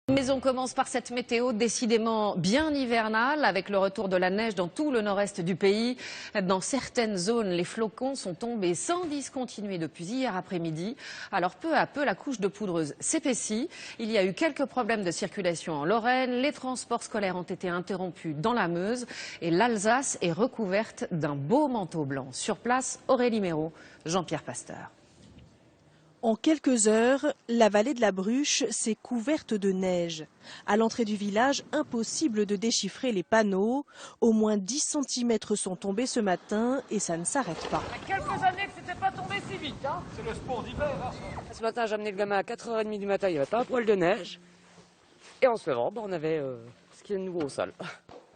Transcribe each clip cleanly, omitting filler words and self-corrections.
Mais on commence par cette météo décidément bien hivernale, avec le retour de la neige dans tout le nord-est du pays. Dans certaines zones, les flocons sont tombés sans discontinuer depuis hier après-midi. Alors peu à peu, la couche de poudreuse s'épaissit. Il y a eu quelques problèmes de circulation en Lorraine. Les transports scolaires ont été interrompus dans la Meuse. Et l'Alsace est recouverte d'un beau manteau blanc. Sur place, Aurélie Méraud, Jean-Pierre Pasteur. En quelques heures, la vallée de la Bruche s'est couverte de neige. À l'entrée du village, impossible de déchiffrer les panneaux. Au moins 10 cm sont tombés ce matin et ça ne s'arrête pas. Il y a quelques années que c'était pas tombé si vite. Hein. C'est le sport d'hiver. Hein. Ce matin, j'ai amené le gamin à 4h30 du matin, il n'y avait pas un poil de neige. Et en se levant, on avait ce qui est nouveau au sol.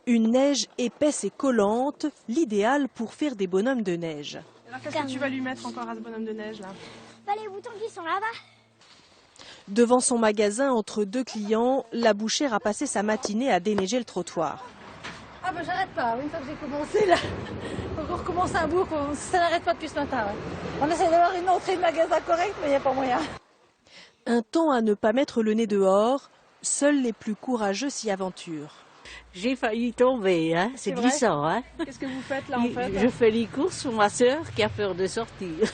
Une neige épaisse et collante, l'idéal pour faire des bonhommes de neige. Alors qu'est-ce que tu vas lui mettre encore à ce bonhomme de neige là? Les boutons qui sont là-bas. Devant son magasin, entre deux clients, la bouchère a passé sa matinée à déneiger le trottoir. Ah ben j'arrête pas, une fois que j'ai commencé là, on recommence un bout, ça n'arrête pas depuis ce matin. Ouais. On essaie d'avoir une entrée de magasin correcte, mais il n'y a pas moyen. Un temps à ne pas mettre le nez dehors, seuls les plus courageux s'y aventurent. J'ai failli tomber, hein. C'est glissant. Hein. Qu'est-ce que vous faites là en fait? Je fais les courses pour ma sœur qui a peur de sortir.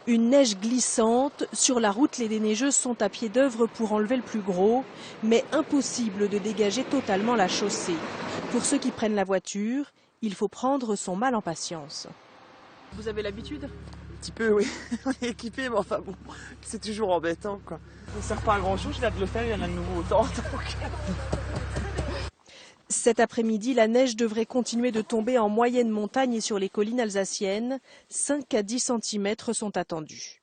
Une neige glissante. Sur la route, les déneigeuses sont à pied d'œuvre pour enlever le plus gros, mais impossible de dégager totalement la chaussée. Pour ceux qui prennent la voiture, il faut prendre son mal en patience. Vous avez l'habitude? Un petit peu, oui. On est équipé, mais enfin bon, c'est toujours embêtant, quoi. Ça ne sert pas à grand chose, je viens de le faire, il y en a de nouveau autant. Cet après-midi, la neige devrait continuer de tomber en moyenne montagne et sur les collines alsaciennes. 5 à 10 cm sont attendus.